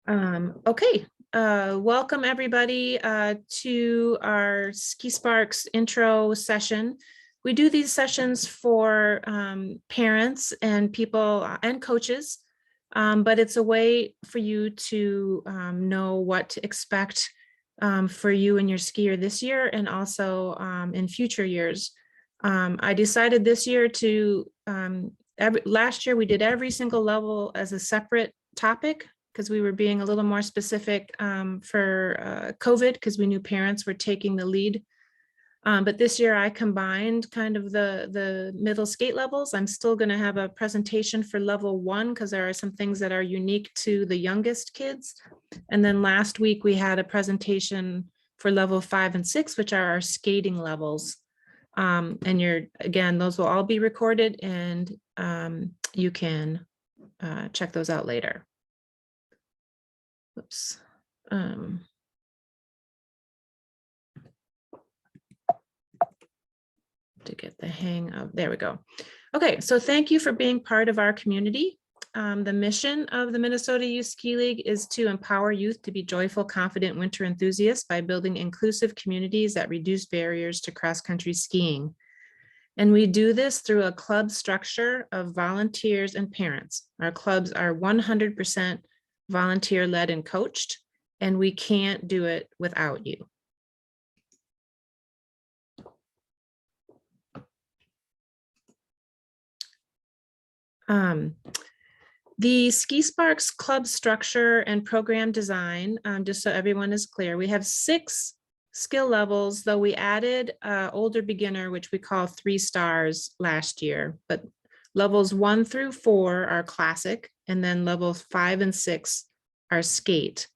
Okay, welcome everybody to our Ski Sparks intro session. We do these sessions for parents and people and coaches, but it's a way for you to know what to expect for you and your skier this year and also in future years. I decided this year to, last year we did every single level as a separate topic, because we were being a little more specific for COVID, because we knew parents were taking the lead. But this year I combined kind of the middle skate levels. I'm still going to have a presentation for level 1 because there are some things that are unique to the youngest kids. And then last week we had a presentation for level 5 and 6, which are our skating levels. And again, those will all be recorded, and you can check those out later. Oops. To get the hang of, there we go. Okay, so thank you for being part of our community. The mission of the Minnesota Youth Ski League is to empower youth to be joyful, confident winter enthusiasts by building inclusive communities that reduce barriers to cross-country skiing. And we do this through a club structure of volunteers and parents. Our clubs are 100% volunteer-led and coached, and we can't do it without you. The Ski Sparks club structure and program design, just so everyone is clear, we have 6 skill levels, though we added older beginner, which we call 3 stars last year, but levels 1 through 4 are classic, and then levels 5 and 6 are skate.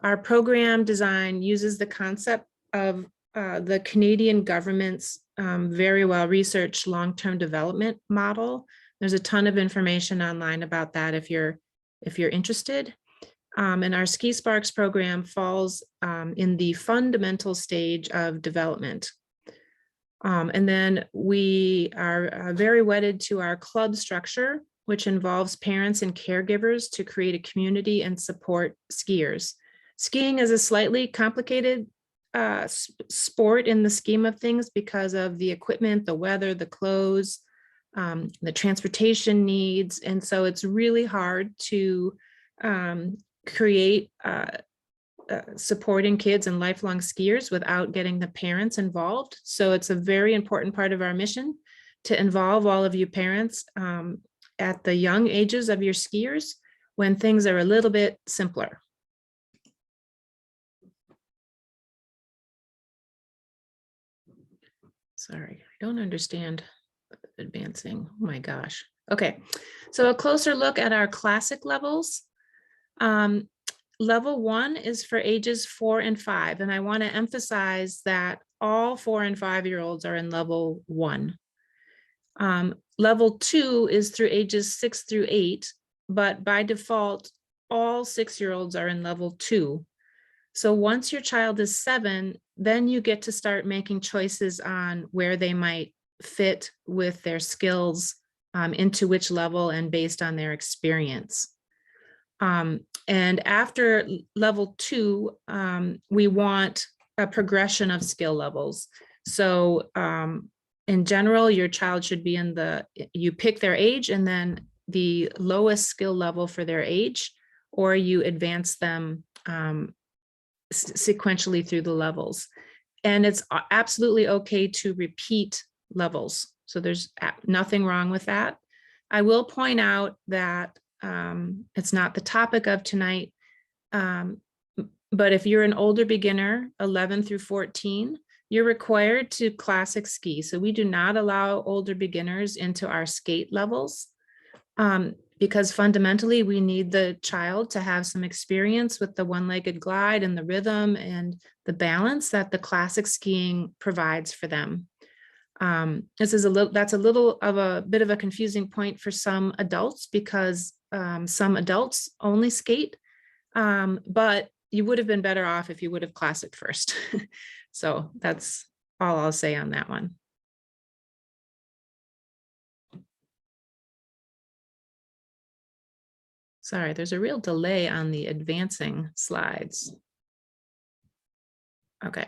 Our program design uses the concept of the Canadian government's very well researched long-term development model. There's a ton of information online about that if you're interested. And our Ski Sparks program falls in the fundamental stage of development. And then we are very wedded to our club structure, which involves parents and caregivers to create a community and support skiers. Skiing is a slightly complicated sport in the scheme of things because of the equipment, the weather, the clothes, the transportation needs. And so it's really hard to create supporting kids and lifelong skiers without getting the parents involved. So it's a very important part of our mission to involve all of you parents at the young ages of your skiers when things are a little bit simpler. Sorry, I don't understand advancing. Oh my gosh. Okay, so a closer look at our classic levels. Level 1 is for ages 4 and 5, and I want to emphasize that all 4 and 5-year-olds are in level 1. Level 2 is through ages 6 through 8, but by default, all 6-year-olds are in level 2. So once your child is 7, then you get to start making choices on where they might fit with their skills, into which level and based on their experience. And after level 2, we want a progression of skill levels. So in general, your child should be in you pick their age and then the lowest skill level for their age, or you advance them sequentially through the levels. And it's absolutely okay to repeat levels. So there's nothing wrong with that. I will point out that it's not the topic of tonight, but if you're an older beginner, 11 through 14, you're required to classic ski. So we do not allow older beginners into our skate levels because fundamentally we need the child to have some experience with the one-legged glide and the rhythm and the balance that the classic skiing provides for them. That's a little of a bit of a confusing point for some adults because some adults only skate, but you would have been better off if you would have classic first. So that's all I'll say on that one. Sorry, there's a real delay on the advancing slides. Okay,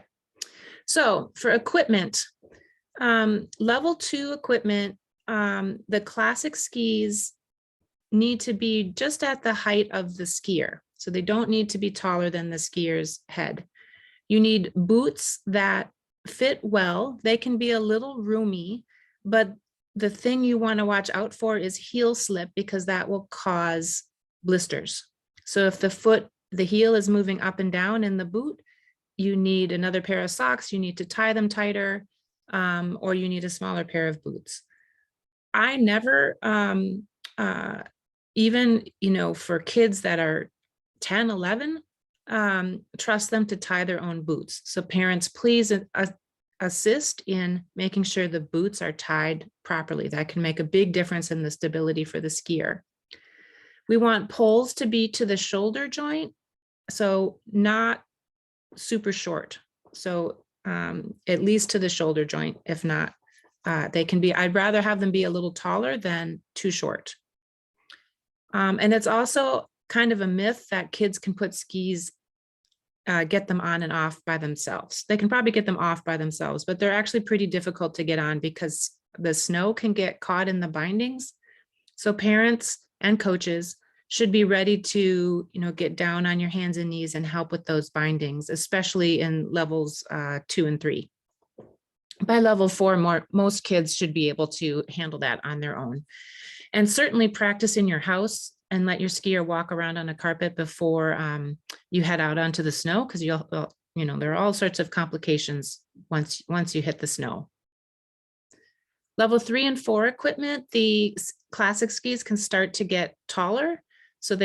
so for equipment, level 2 equipment, the classic skis need to be just at the height of the skier. So they don't need to be taller than the skier's head. You need boots that fit well. They can be a little roomy, but the thing you want to watch out for is heel slip, because that will cause blisters. So if the heel is moving up and down in the boot, you need another pair of socks, you need to tie them tighter, or you need a smaller pair of boots. I never, even, for kids that are 10, 11, trust them to tie their own boots. So parents, please assist in making sure the boots are tied properly. That can make a big difference in the stability for the skier. We want poles to be to the shoulder joint, so not super short. So at least to the shoulder joint. If not, they can be, I'd rather have them be a little taller than too short. And it's also kind of a myth that kids can put skis, get them on and off by themselves. They can probably get them off by themselves, but they're actually pretty difficult to get on because the snow can get caught in the bindings. So parents and coaches should be ready to, get down on your hands and knees and help with those bindings, especially in levels 2 and 3. By level 4, most kids should be able to handle that on their own. And certainly practice in your house and let your skier walk around on a carpet before you head out onto the snow, because there are all sorts of complications once you hit the snow. Level 3 and 4 equipment, the classic skis can start to get taller. So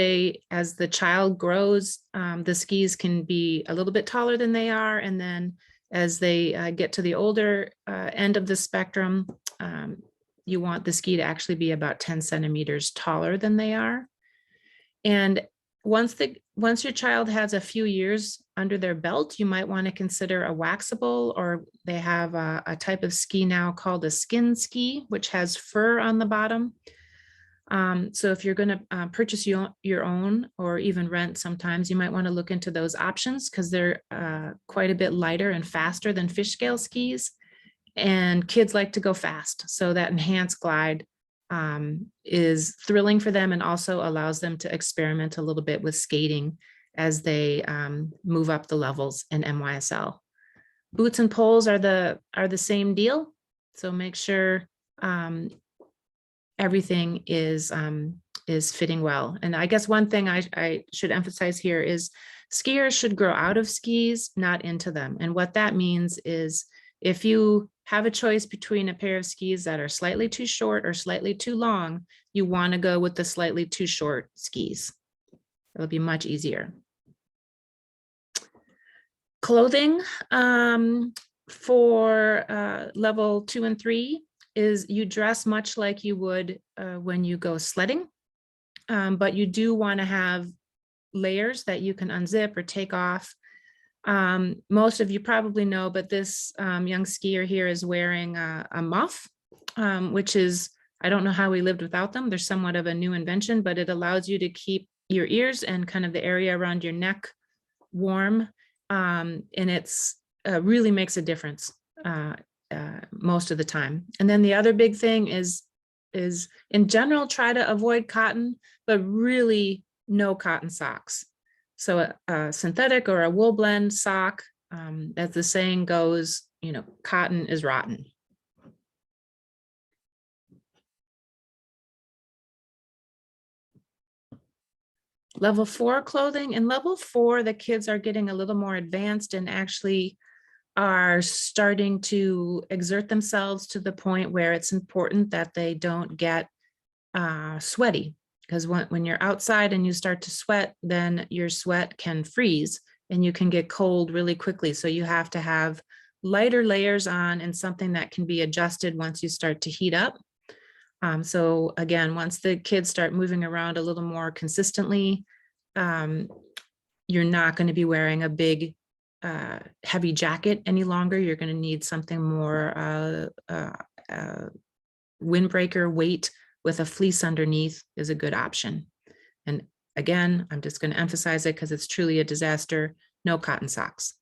as the child grows, the skis can be a little bit taller than they are. And then as they get to the older end of the spectrum, you want the ski to actually be about 10 centimeters taller than they are. And once your child has a few years under their belt, you might want to consider a waxable, or they have a type of ski now called a skin ski, which has fur on the bottom. So if you're going to purchase your own or even rent, sometimes you might want to look into those options, because they're quite a bit lighter and faster than fish scale skis. And kids like to go fast. So that enhanced glide is thrilling for them and also allows them to experiment a little bit with skating as they move up the levels in MYSL. Boots and poles are the same deal. So make sure everything is fitting well. And I guess one thing I should emphasize here is skiers should grow out of skis, not into them. And what that means is, if you have a choice between a pair of skis that are slightly too short or slightly too long, you want to go with the slightly too short skis. It'll be much easier. Clothing for level 2 and 3 is you dress much like you would when you go sledding, but you do want to have layers that you can unzip or take off. Most of you probably know, but this young skier here is wearing a muff, which is, I don't know how we lived without them. They're somewhat of a new invention, but it allows you to keep your ears and kind of the area around your neck warm. And it's really makes a difference most of the time. And then the other big thing is in general, try to avoid cotton, but really no cotton socks. So a synthetic or a wool blend sock, as the saying goes, cotton is rotten. Level 4 clothing. In level 4, the kids are getting a little more advanced and actually are starting to exert themselves to the point where it's important that they don't get sweaty. Because when you're outside and you start to sweat, then your sweat can freeze and you can get cold really quickly. So you have to have lighter layers on and something that can be adjusted once you start to heat up. So again, once the kids start moving around a little more consistently, you're not going to be wearing a big heavy jacket any longer. You're going to need something more windbreaker weight with a fleece underneath is a good option. And again, I'm just going to emphasize it because it's truly a disaster. No cotton socks.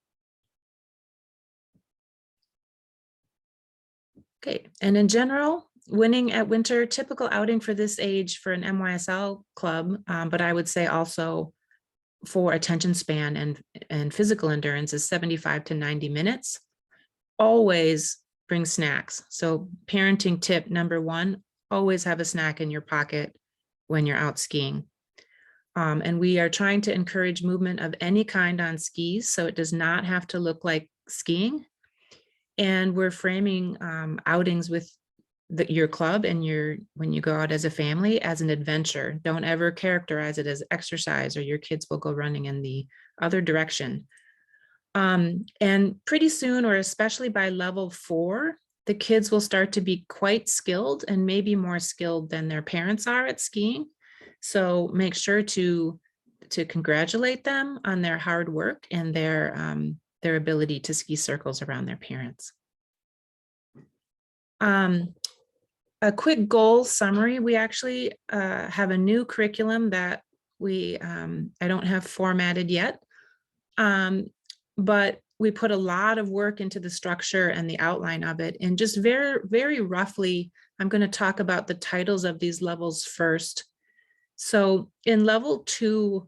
Okay, and in general, winning at winter, typical outing for this age for an MYSL club, but I would say also for attention span and physical endurance is 75 to 90 minutes. Always bring snacks. So parenting tip number one, always have a snack in your pocket when you're out skiing. And we are trying to encourage movement of any kind on skis, so it does not have to look like skiing. And we're framing outings with your club and when you go out as a family as an adventure. Don't ever characterize it as exercise, or your kids will go running in the other direction. And pretty soon, or especially by level 4, the kids will start to be quite skilled and maybe more skilled than their parents are at skiing. So make sure to congratulate them on their hard work and their ability to ski circles around their parents. A quick goal summary. We actually have a new curriculum that I don't have formatted yet, but we put a lot of work into the structure and the outline of it. And just very, very roughly, I'm going to talk about the titles of these levels first. So in level 2,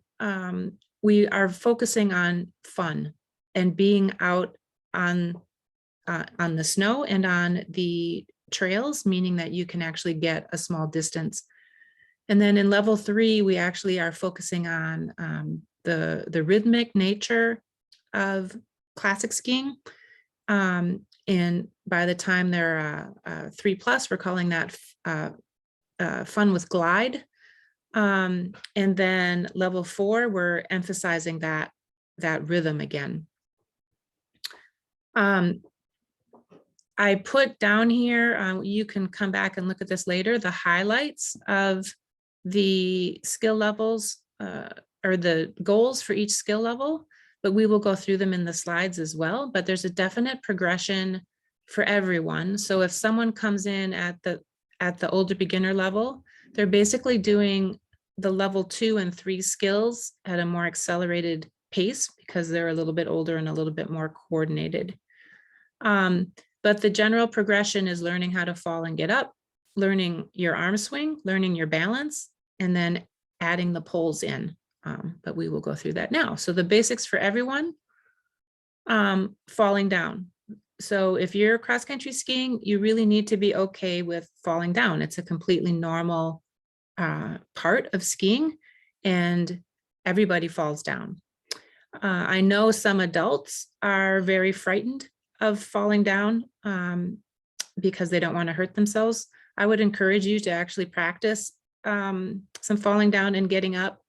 we are focusing on fun and being out on the snow and on the trails, meaning that you can actually get a small distance. And then in level 3, we actually are focusing on the rhythmic nature of classic skiing. And by the time they're 3+, we're calling that fun with glide. And then level 4, we're emphasizing that rhythm again. I put down here, you can come back and look at this later, the highlights of the skill levels or the goals for each skill level, but we will go through them in the slides as well. But there's a definite progression for everyone. So if someone comes in at the older beginner level, they're basically doing the level 2 and 3 skills at a more accelerated pace because they're a little bit older and a little bit more coordinated. But the general progression is learning how to fall and get up, learning your arm swing, learning your balance, and then adding the poles in. But we will go through that now. So the basics for everyone, falling down. So if you're cross-country skiing, you really need to be okay with falling down. It's a completely normal part of skiing, and everybody falls down. I know some adults are very frightened of falling down because they don't want to hurt themselves. I would encourage you to actually practice some falling down and getting up,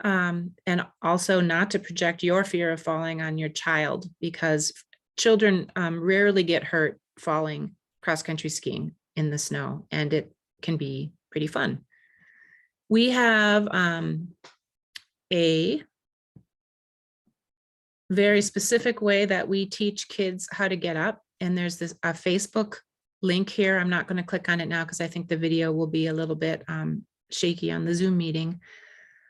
and also not to project your fear of falling on your child, because children rarely get hurt falling cross-country skiing in the snow, and it can be pretty fun. We have a very specific way that we teach kids how to get up. And there's a Facebook link here. I'm not going to click on it now because I think the video will be a little bit shaky on the Zoom meeting.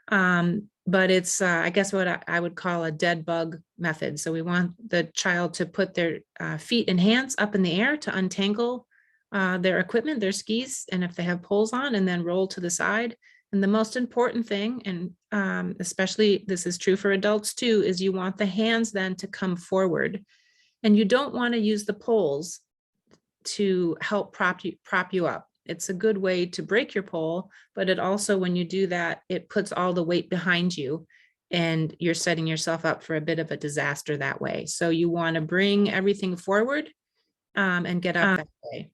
But it's, I guess, what I would call a dead bug method. So we want the child to put their feet and hands up in the air to untangle their equipment, their skis, and if they have poles on, and then roll to the side. And the most important thing, and especially this is true for adults too, is you want the hands then to come forward. And you don't want to use the poles to help prop you up. It's a good way to break your pole, but it also, when you do that, it puts all the weight behind you and you're setting yourself up for a bit of a disaster that way. So you want to bring everything forward and get up that way.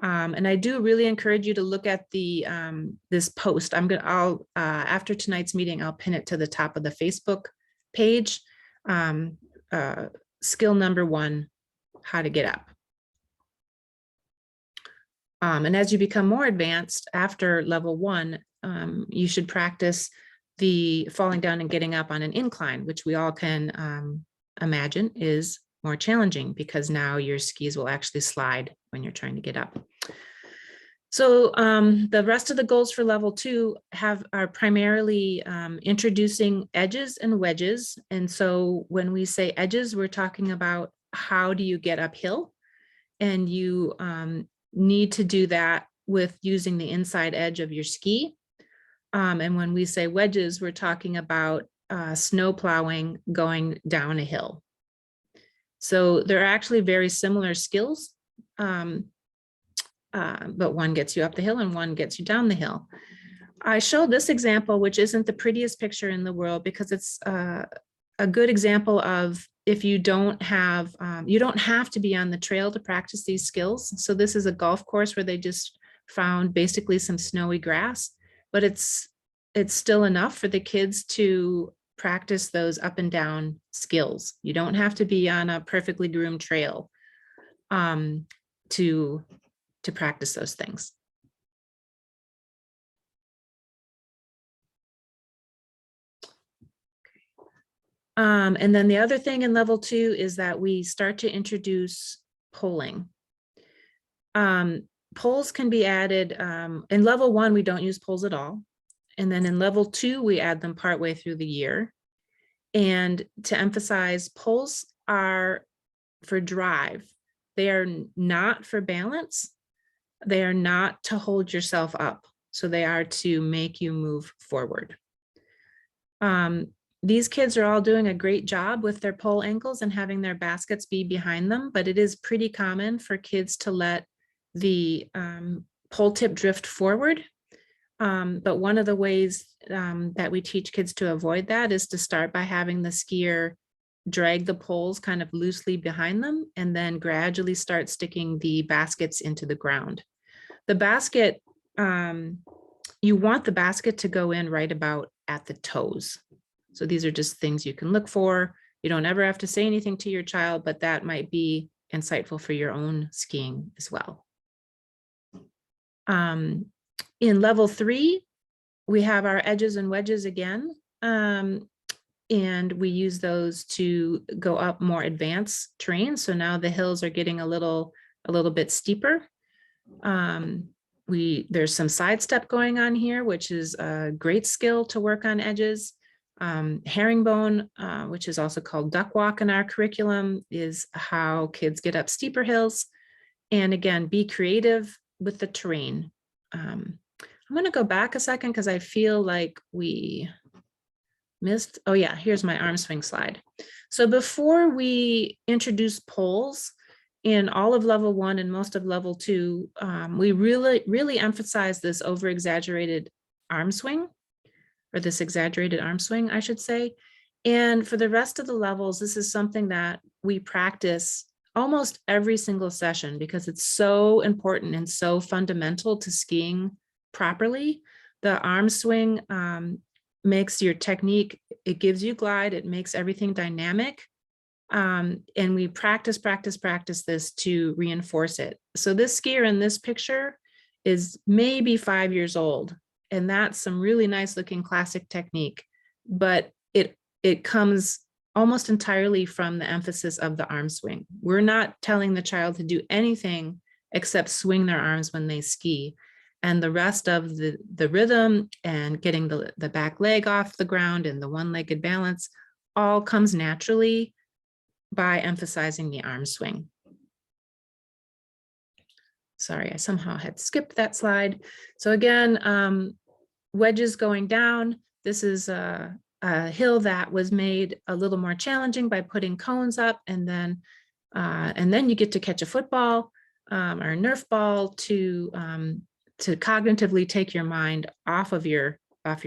And I do really encourage you to look at the this post. I'll after tonight's meeting, I'll pin it to the top of the Facebook page. Skill number 1, how to get up. And as you become more advanced after level 1, you should practice the falling down and getting up on an incline, which we all can imagine is more challenging because now your skis will actually slide when you're trying to get up. So the rest of the goals for level 2 are primarily introducing edges and wedges. And so when we say edges, we're talking about how do you get uphill, and you need to do that with using the inside edge of your ski. And when we say wedges, we're talking about snow plowing going down a hill. So they're actually very similar skills. But one gets you up the hill and one gets you down the hill. I showed this example, which isn't the prettiest picture in the world, because it's a good example of if you don't have to be on the trail to practice these skills. So this is a golf course where they just found basically some snowy grass, but it's still enough for the kids to practice those up and down skills. You don't have to be on a perfectly groomed trail to practice those things. And then the other thing in level 2 is that we start to introduce polling. Polls can be added in level 1, we don't use polls at all. And then in level 2, we add them partway through the year. And to emphasize, polls are for drive. They are not for balance. They are not to hold yourself up. So they are to make you move forward. These kids are all doing a great job with their pole ankles and having their baskets be behind them, but it is pretty common for kids to let the pole tip drift forward. But one of the ways that we teach kids to avoid that is to start by having the skier drag the poles kind of loosely behind them and then gradually start sticking the baskets into the ground. The basket, you want the basket to go in right about at the toes. So these are just things you can look for. You don't ever have to say anything to your child, but that might be insightful for your own skiing as well. In level 3, we have our edges and wedges again. And we use those to go up more advanced terrain. So now the hills are getting a little bit steeper. There's some sidestep going on here, which is a great skill to work on edges. Herringbone, which is also called duck walk in our curriculum, is how kids get up steeper hills. And again, be creative with the terrain. I'm going to go back a second because I feel like we missed. Oh yeah, here's my arm swing slide. So before we introduce poles in all of level 1 and most of level 2, we really emphasize this over exaggerated arm swing, or this exaggerated arm swing, I should say. And for the rest of the levels, this is something that we practice almost every single session because it's so important and so fundamental to skiing properly. The arm swing makes your technique, it gives you glide, it makes everything dynamic. And we practice this to reinforce it. So this skier in this picture is maybe 5 years old, and that's some really nice looking classic technique, but it comes almost entirely from the emphasis of the arm swing. We're not telling the child to do anything except swing their arms when they ski. And the rest of the rhythm and getting the back leg off the ground and the one-legged balance all comes naturally by emphasizing the arm swing. Sorry, I somehow had skipped that slide. So again, wedges going down. This is a hill that was made a little more challenging by putting cones up, and then you get to catch a football or a Nerf ball to cognitively take your mind off your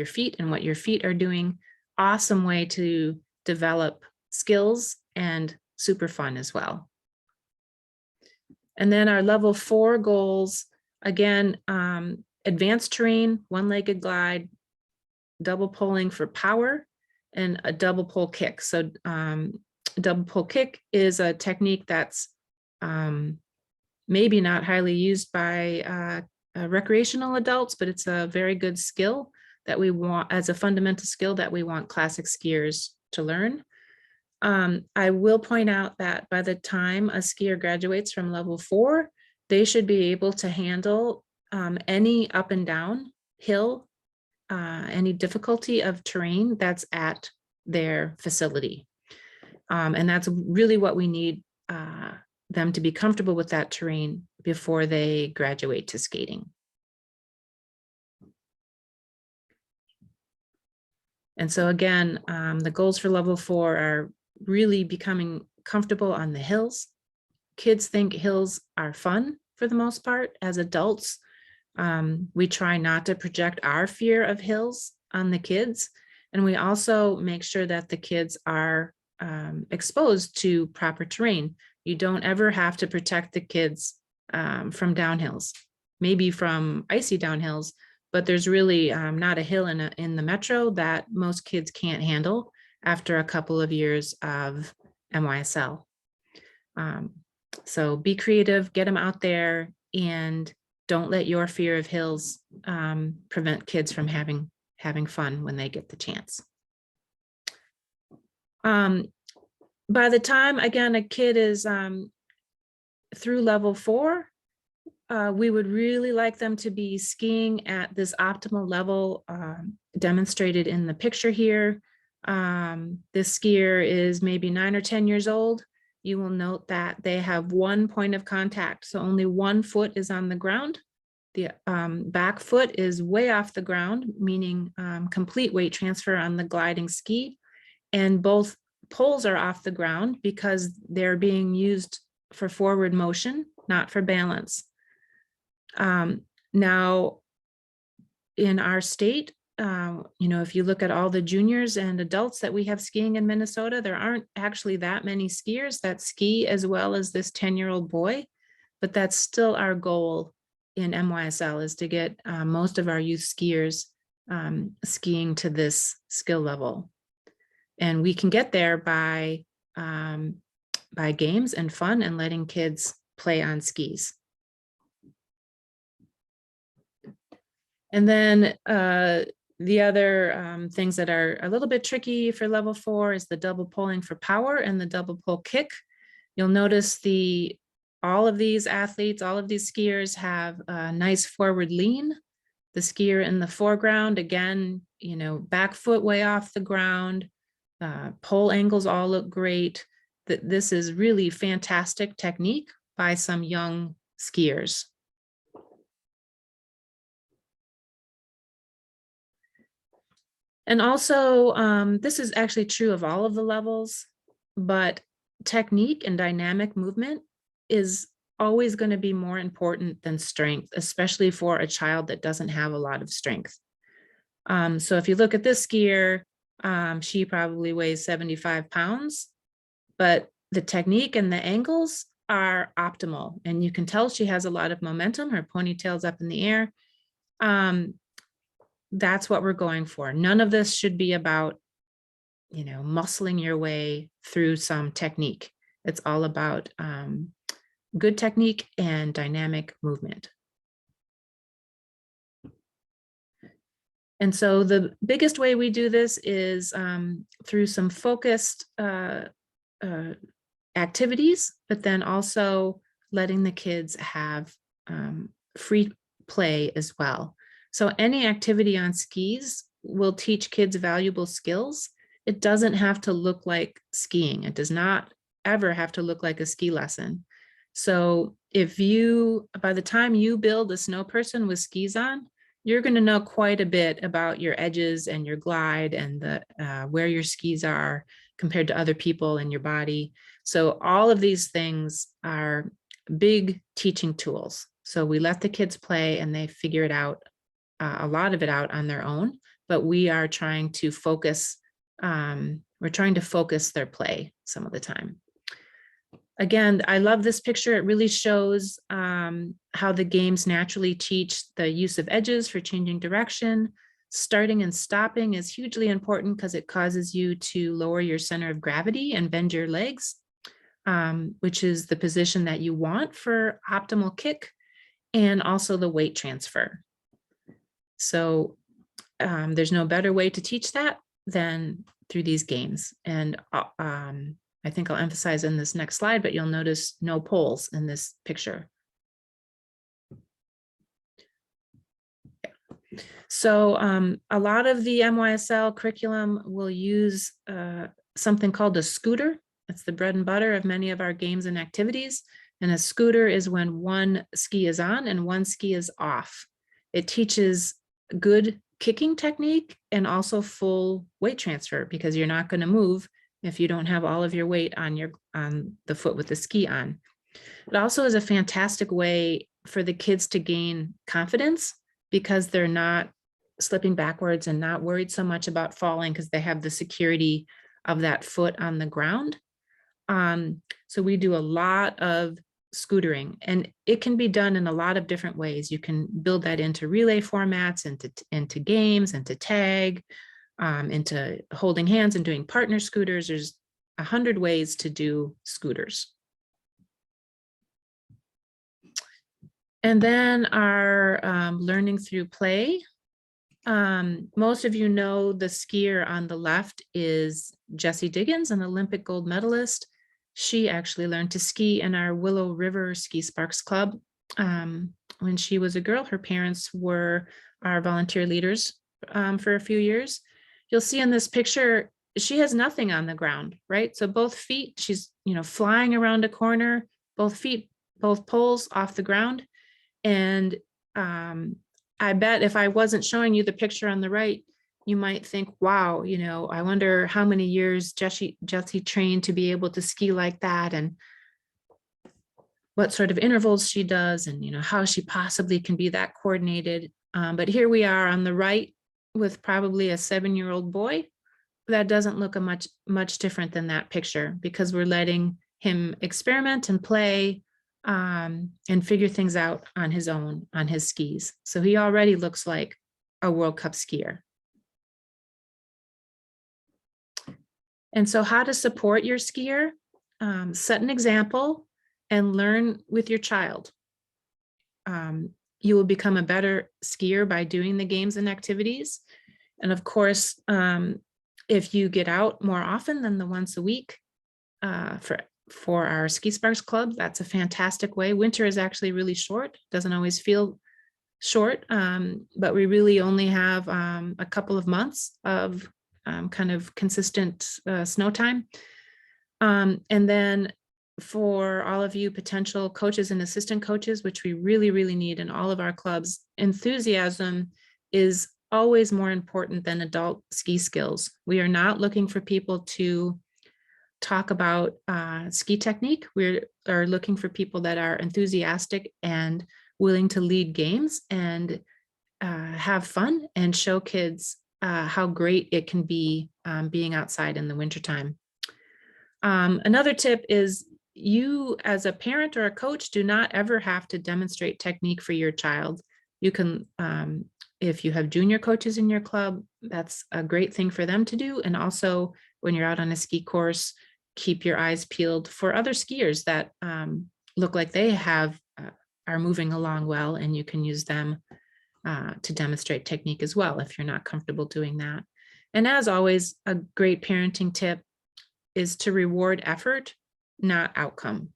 feet and what your feet are doing. Awesome way to develop skills and super fun as well. And then our level 4 goals, again, advanced terrain, one-legged glide, double pulling for power, and a double pull kick. So double pull kick is a technique that's maybe not highly used by recreational adults, but it's a very good skill that we want as a fundamental skill that we want classic skiers to learn. I will point out that by the time a skier graduates from level 4, they should be able to handle any up and down hill, any difficulty of terrain that's at their facility. And that's really what we need them to be comfortable with that terrain before they graduate to skating. And so again, the goals for level 4 are really becoming comfortable on the hills. Kids think hills are fun for the most part. As adults, we try not to project our fear of hills on the kids. And we also make sure that the kids are exposed to proper terrain. You don't ever have to protect the kids from downhills, maybe from icy downhills, but there's really not a hill in the metro that most kids can't handle after a couple of years of MYSL. So be creative, get them out there, and don't let your fear of hills prevent kids from having fun when they get the chance. By the time, again, a kid is through level 4, we would really like them to be skiing at this optimal level demonstrated in the picture here. This skier is maybe 9 or 10 years old. You will note that they have one point of contact, so only one foot is on the ground. The back foot is way off the ground, meaning complete weight transfer on the gliding ski, and both poles are off the ground because they're being used for forward motion, not for balance. Now, in our state, if you look at all the juniors and adults that we have skiing in Minnesota, there aren't actually that many skiers that ski as well as this 10-year-old boy, but that's still our goal in MYSL, is to get most of our youth skiers skiing to this skill level. And we can get there by games and fun and letting kids play on skis. And then the other things that are a little bit tricky for level 4 is the double poling for power and the double pole kick. You'll notice all of these athletes, all of these skiers have a nice forward lean. The skier in the foreground, again, back foot way off the ground. Pole angles all look great. This is really fantastic technique by some young skiers. And also, this is actually true of all of the levels, but technique and dynamic movement is always going to be more important than strength, especially for a child that doesn't have a lot of strength. So if you look at this skier, she probably weighs 75 pounds, but the technique and the angles are optimal. And you can tell she has a lot of momentum. Her ponytail's up in the air. That's what we're going for. None of this should be about, muscling your way through some technique. It's all about good technique and dynamic movement. And so the biggest way we do this is through some focused activities, but then also letting the kids have free play as well. So any activity on skis will teach kids valuable skills. It doesn't have to look like skiing. It does not ever have to look like a ski lesson. So by the time you build a snow person with skis on, you're going to know quite a bit about your edges and your glide and where your skis are compared to other people in your body. So all of these things are big teaching tools. So we let the kids play and they figure it out, a lot of it out on their own, but we are trying to focus, their play some of the time. Again, I love this picture. It really shows how the games naturally teach the use of edges for changing direction. Starting and stopping is hugely important because it causes you to lower your center of gravity and bend your legs, which is the position that you want for optimal kick, and also the weight transfer. So there's no better way to teach that than through these games. And I think I'll emphasize in this next slide, but you'll notice no poles in this picture. So a lot of the MYSL curriculum will use something called a scooter. That's the bread and butter of many of our games and activities. And a scooter is when one ski is on and one ski is off. It teaches good kicking technique and also full weight transfer, because you're not going to move if you don't have all of your weight on the foot with the ski on. It also is a fantastic way for the kids to gain confidence, because they're not slipping backwards and not worried so much about falling, because they have the security of that foot on the ground. So we do a lot of scootering, and it can be done in a lot of different ways. You can build that into relay formats, into games, into tag, into holding hands and doing partner scooters. There's 100 ways to do scooters. And then our learning through play. Most of you know the skier on the left is Jessie Diggins, an Olympic gold medalist. She actually learned to ski in our Willow River Ski Sparks Club. When she was a girl, her parents were our volunteer leaders for a few years. You'll see in this picture, she has nothing on the ground, right? So both feet, she's flying around a corner, both feet, both poles off the ground. And I bet if I wasn't showing you the picture on the right, you might think, wow, I wonder how many years Jessie trained to be able to ski like that, and what sort of intervals she does, and how she possibly can be that coordinated. But here we are on the right with probably a 7-year-old boy. That doesn't look much different than that picture, because we're letting him experiment and play and figure things out on his own, on his skis. So he already looks like a World Cup skier. And so how to support your skier, set an example and learn with your child. You will become a better skier by doing the games and activities. And of course, if you get out more often than the once a week for our Ski Sparks Club, that's a fantastic way. Winter is actually really short, doesn't always feel short, but we really only have a couple of months of kind of consistent snow time. And then for all of you potential coaches and assistant coaches, which we really, really need in all of our clubs, enthusiasm is always more important than adult ski skills. We are not looking for people to talk about ski technique. We are looking for people that are enthusiastic and willing to lead games and have fun and show kids how great it can be being outside in the wintertime. Another tip is, you as a parent or a coach do not ever have to demonstrate technique for your child. You can, if you have junior coaches in your club, that's a great thing for them to do. And also when you're out on a ski course, keep your eyes peeled for other skiers that look like they are moving along well, and you can use them to demonstrate technique as well if you're not comfortable doing that. And as always, a great parenting tip is to reward effort, not outcome.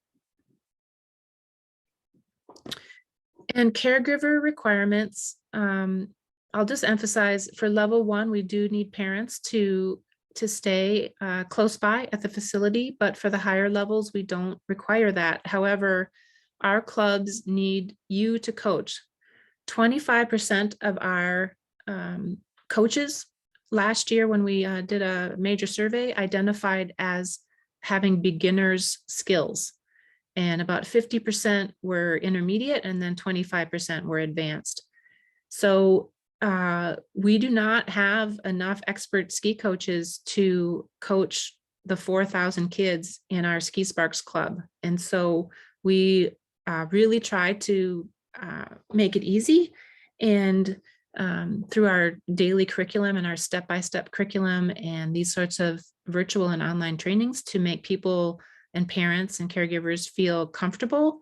And caregiver requirements, I'll just emphasize, for level 1, we do need parents to stay close by at the facility, but for the higher levels, we don't require that. However, our clubs need you to coach. 25% of our coaches last year, when we did a major survey, identified as having beginners skills, and about 50% were intermediate, and then 25% were advanced. So we do not have enough expert ski coaches to coach the 4,000 kids in our Ski Sparks Club. And so we really try to make it easy, and through our daily curriculum and our step-by-step curriculum and these sorts of virtual and online trainings, to make people and parents and caregivers feel comfortable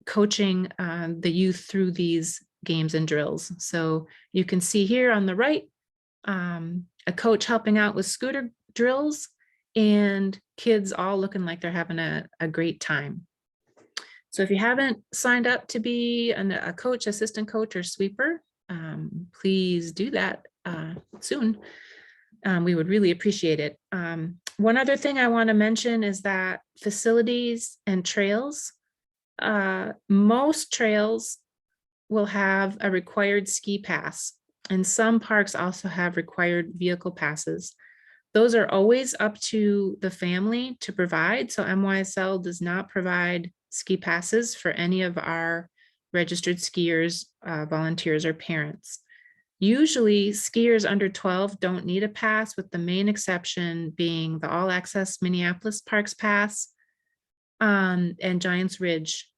coaching the youth through these games and drills. So you can see here on the right, a coach helping out with scooter drills, and kids all looking like they're having a great time. So if you haven't signed up to be a coach, assistant coach, or sweeper, please do that soon. We would really appreciate it. One other thing I want to mention is that facilities and trails, most trails will have a required ski pass, and some parks also have required vehicle passes. Those are always up to the family to provide. So MYSL does not provide ski passes for any of our registered skiers, volunteers, or parents. Usually skiers under 12 don't need a pass, with the main exception being the All Access Minneapolis Parks Pass, and Giants Ridge.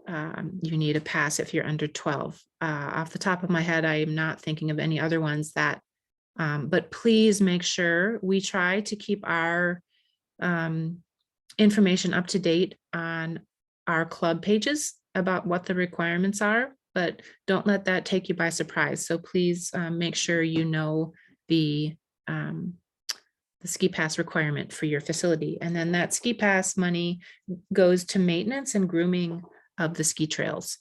You need a pass if you're under 12. Off the top of my head, I am not thinking of any other ones that, but please make sure we try to keep our information up to date on our club pages about what the requirements are, but don't let that take you by surprise. So please make sure you know the ski pass requirement for your facility. And then that ski pass money goes to maintenance and grooming of the ski trails.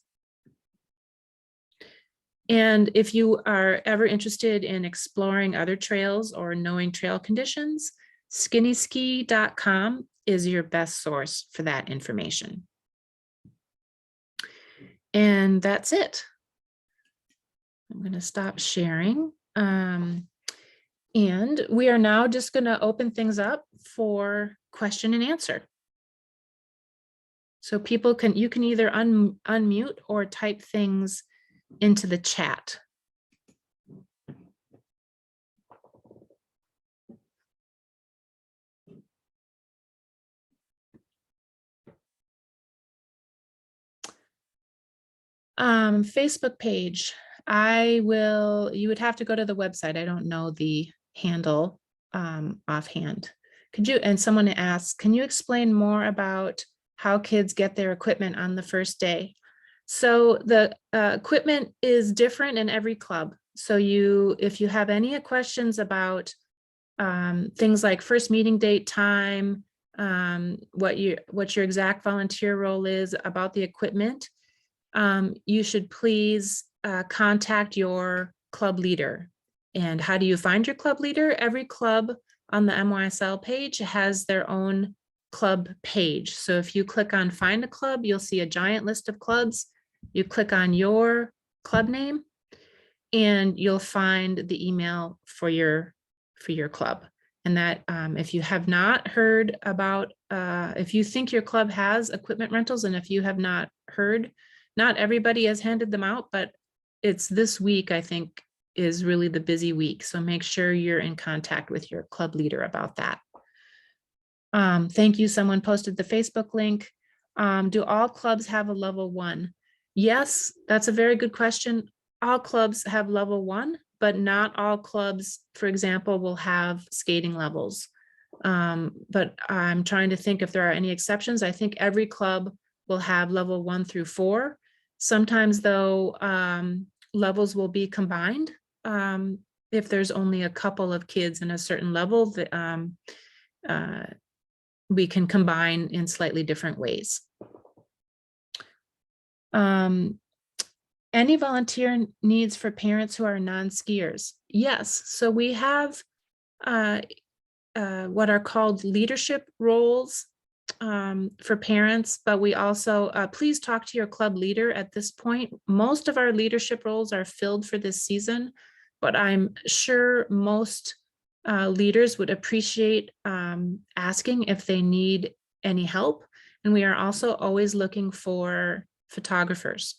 And if you are ever interested in exploring other trails or knowing trail conditions, skinnyski.com is your best source for that information. And that's it. I'm going to stop sharing. And we are now just going to open things up for question and answer. So people you can either unmute or type things into the chat. Facebook page. You would have to go to the website. I don't know the handle offhand. And someone asked, can you explain more about how kids get their equipment on the first day? So the equipment is different in every club. So if you have any questions about things like first meeting date, time, what your exact volunteer role is about the equipment, you should please contact your club leader. And how do you find your club leader? Every club on the MYSL page has their own club page. So if you click on find a club, you'll see a giant list of clubs. You click on your club name and you'll find the email for your club. And that if you have not heard about, if you think your club has equipment rentals, and if you have not heard, not everybody has handed them out, but it's this week, I think, is really the busy week. So make sure you're in contact with your club leader about that. Thank you. Someone posted the Facebook link. Do all clubs have a level 1? Yes, that's a very good question. All clubs have level 1, but not all clubs, for example, will have skating levels. But I'm trying to think if there are any exceptions. I think every club will have level 1 through 4. Sometimes though, levels will be combined. If there's only a couple of kids in a certain level, we can combine in slightly different ways. Any volunteer needs for parents who are non-skiers? Yes, so we have what are called leadership roles for parents, but we also, please talk to your club leader at this point. Most of our leadership roles are filled for this season, but I'm sure most leaders would appreciate asking if they need any help. And we are also always looking for photographers.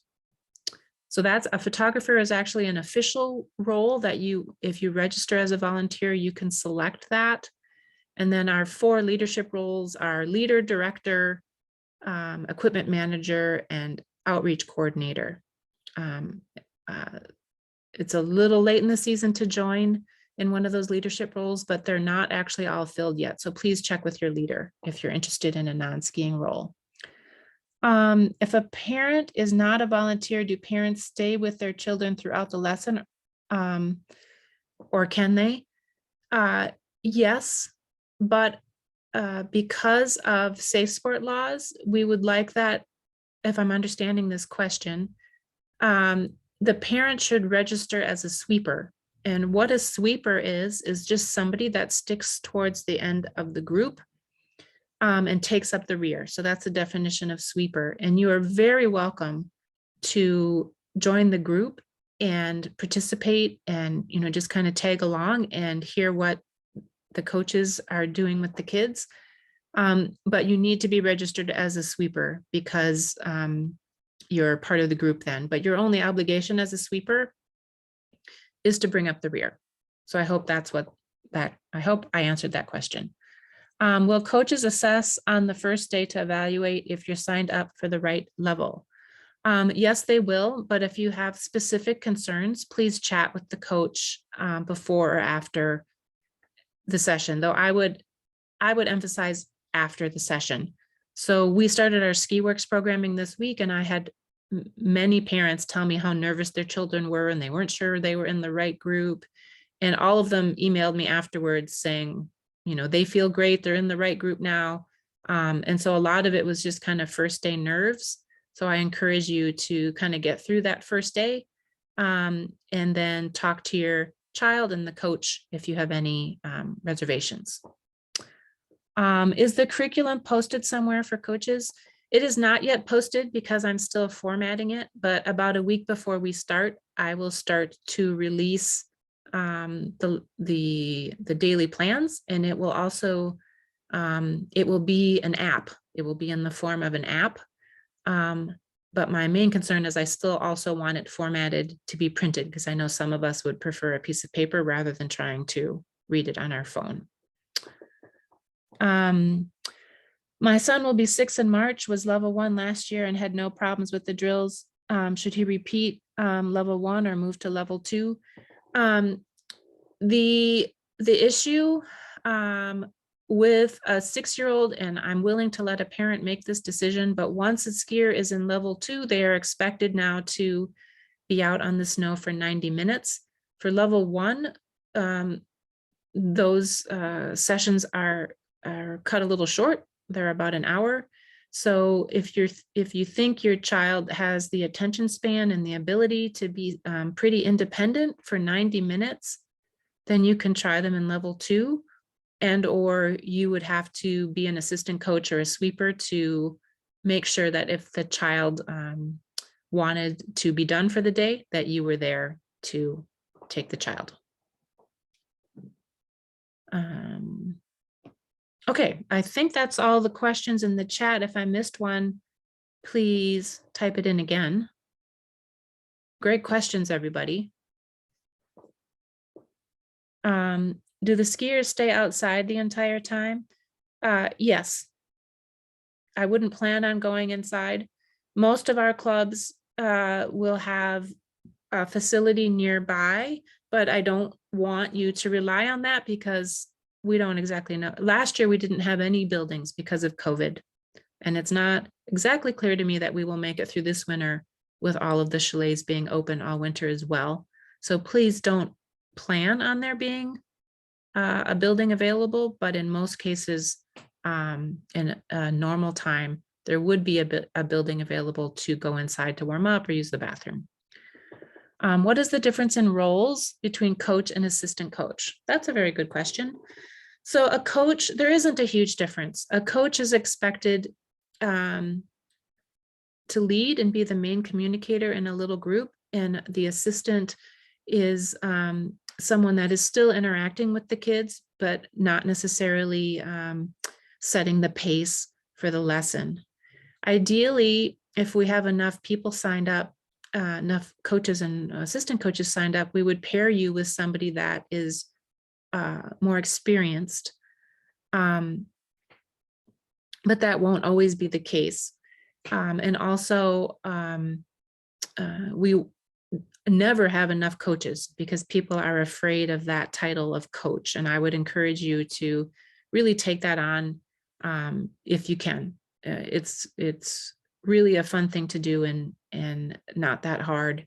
So a photographer is actually an official role that if you register as a volunteer, you can select that. And then our 4 leadership roles are leader, director, equipment manager, and outreach coordinator. It's a little late in the season to join in one of those leadership roles, but they're not actually all filled yet. So please check with your leader if you're interested in a non-skiing role. If a parent is not a volunteer, do parents stay with their children throughout the lesson? Or can they? Yes, but because of safe sport laws, we would like that, if I'm understanding this question, the parent should register as a sweeper. And what a sweeper is just somebody that sticks towards the end of the group and takes up the rear. So that's the definition of sweeper. And you are very welcome to join the group and participate and, just kind of tag along and hear what the coaches are doing with the kids. But you need to be registered as a sweeper because you're part of the group then. But your only obligation as a sweeper is to bring up the rear. So I hope I hope I answered that question. Will coaches assess on the first day to evaluate if you're signed up for the right level? Yes, they will, but if you have specific concerns, please chat with the coach before or after the session, though I would emphasize after the session. So we started our Ski Works programming this week, and I had many parents tell me how nervous their children were and they weren't sure they were in the right group. And all of them emailed me afterwards saying, they feel great, they're in the right group now. And so a lot of it was just kind of first day nerves. So I encourage you to kind of get through that first day and then talk to your child and the coach if you have any reservations. Is the curriculum posted somewhere for coaches? It is not yet posted because I'm still formatting it, but about a week before we start, I will start to release the daily plans, and it will also, it will be an app. It will be in the form of an app. But my main concern is I still also want it formatted to be printed because I know some of us would prefer a piece of paper rather than trying to read it on our phone. My son will be 6 in March, was level 1 last year and had no problems with the drills. Should he repeat level 1 or move to level 2? The issue with a 6-year-old, and I'm willing to let a parent make this decision, but once a skier is in level 2, they are expected now to be out on the snow for 90 minutes. For level 1, those sessions are cut a little short. They're about an hour. So if you think your child has the attention span and the ability to be pretty independent for 90 minutes, then you can try them in level 2, and or you would have to be an assistant coach or a sweeper to make sure that if the child wanted to be done for the day, that you were there to take the child. Okay, I think that's all the questions in the chat. If I missed one, please type it in again. Great questions, everybody. Do the skiers stay outside the entire time? Yes. I wouldn't plan on going inside. Most of our clubs will have a facility nearby, but I don't want you to rely on that because we don't exactly know. Last year, we didn't have any buildings because of COVID. And it's not exactly clear to me that we will make it through this winter with all of the chalets being open all winter as well. So please don't plan on there being a building available, but in most cases, in a normal time, there would be a building available to go inside to warm up or use the bathroom. What is the difference in roles between coach and assistant coach? That's a very good question. So a coach, there isn't a huge difference. A coach is expected to lead and be the main communicator in a little group, and the assistant is someone that is still interacting with the kids, but not necessarily setting the pace for the lesson. Ideally, if we have enough people signed up, enough coaches and assistant coaches signed up, we would pair you with somebody that is more experienced. But that won't always be the case. And also, we never have enough coaches because people are afraid of that title of coach. And I would encourage you to really take that on if you can. It's really a fun thing to do and not that hard.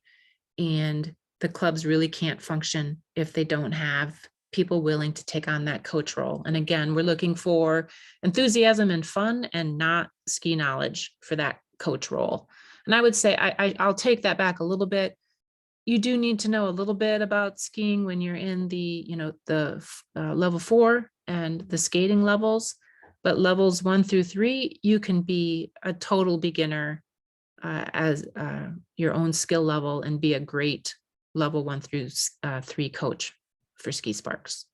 And the clubs really can't function if they don't have people willing to take on that coach role. And again, we're looking for enthusiasm and fun and not ski knowledge for that coach role. And I would say, I'll take that back a little bit. you do need to know a little bit about skiing when you're in the, the level 4 and the skating levels, but levels 1 through 3, you can be a total beginner as your own skill level and be a great level 1 through 3 coach for Ski Sparks.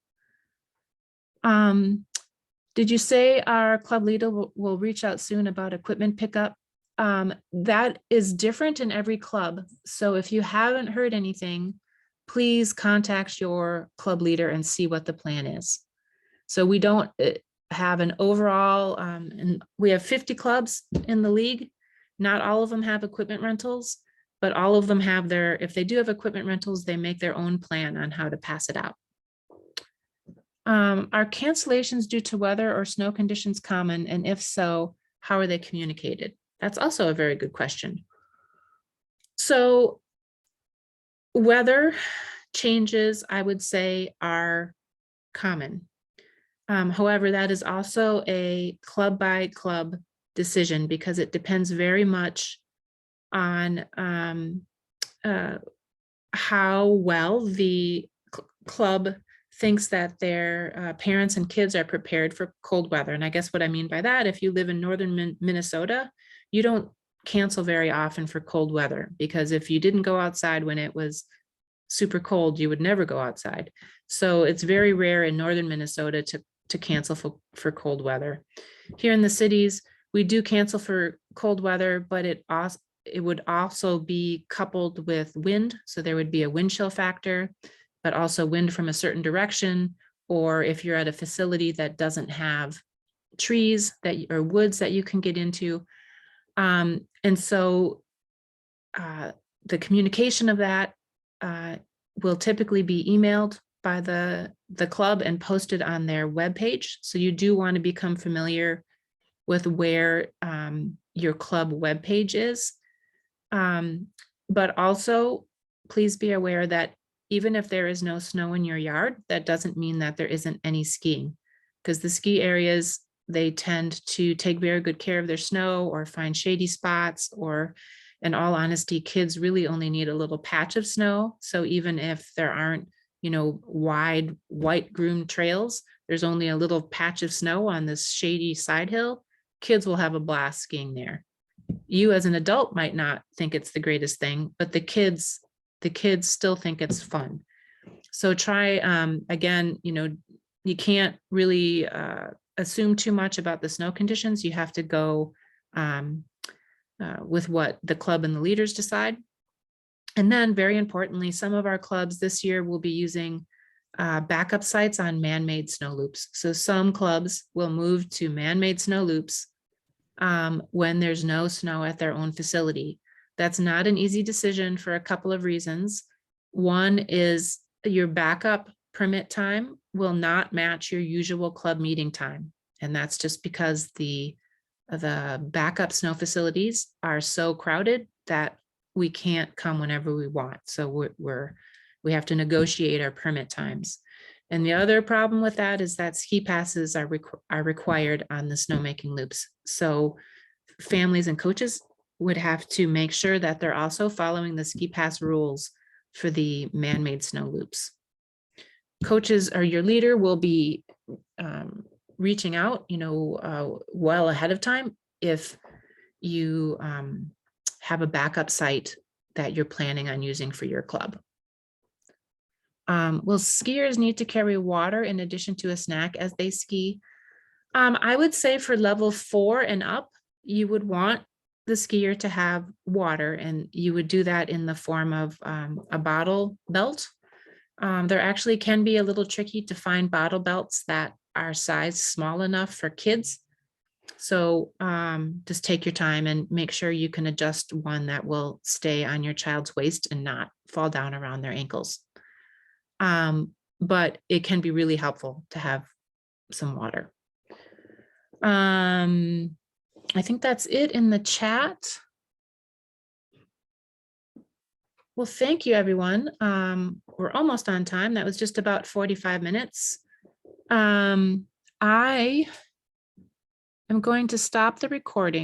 Did you say our club leader will reach out soon about equipment pickup? That is different in every club. So if you haven't heard anything, please contact your club leader and see what the plan is. So we don't have an overall, and we have 50 clubs in the league. Not all of them have equipment rentals, but all of them have if they do have equipment rentals, they make their own plan on how to pass it out. Are cancellations due to weather or snow conditions common? And if so, how are they communicated? That's also a very good question. So weather changes, I would say, are common. However, that is also a club by club decision because it depends very much on how well the club thinks that their parents and kids are prepared for cold weather. And I guess what I mean by that, if you live in northern Minnesota, you don't cancel very often for cold weather, because if you didn't go outside when it was super cold, you would never go outside. So it's very rare in northern Minnesota to cancel for cold weather. Here in the cities, we do cancel for cold weather, but it would also be coupled with wind. So there would be a wind chill factor, but also wind from a certain direction, or if you're at a facility that doesn't have trees or woods that you can get into. And so the communication of that will typically be emailed by the club and posted on their webpage. So you do want to become familiar with where your club webpage is. But also, please be aware that even if there is no snow in your yard, that doesn't mean that there isn't any skiing, because the ski areas, they tend to take very good care of their snow or find shady spots, or in all honesty, kids really only need a little patch of snow. So even if there aren't, wide white groomed trails, there's only a little patch of snow on this shady side hill, kids will have a blast skiing there. You as an adult might not think it's the greatest thing, but the kids still think it's fun. So try, again, you can't really assume too much about the snow conditions. You have to go with what the club and the leaders decide. And then very importantly, some of our clubs this year will be using backup sites on man-made snow loops. So some clubs will move to man-made snow loops when there's no snow at their own facility. That's not an easy decision for a couple of reasons. One is your backup permit time will not match your usual club meeting time. And that's just because the backup snow facilities are so crowded that we can't come whenever we want. So we have to negotiate our permit times. And the other problem with that is that ski passes are required on the snowmaking loops. So families and coaches would have to make sure that they're also following the ski pass rules for the man-made snow loops. Coaches or your leader will be reaching out, well ahead of time if you have a backup site that you're planning on using for your club. Will skiers need to carry water in addition to a snack as they ski? I would say for level 4 and up, you would want the skier to have water, and you would do that in the form of a bottle belt. There actually can be a little tricky to find bottle belts that are size small enough for kids. So just take your time and make sure you can adjust one that will stay on your child's waist and not fall down around their ankles. But it can be really helpful to have some water. I think that's it in the chat. Well, thank you, everyone. We're almost on time. That was just about 45 minutes. I am going to stop the recording.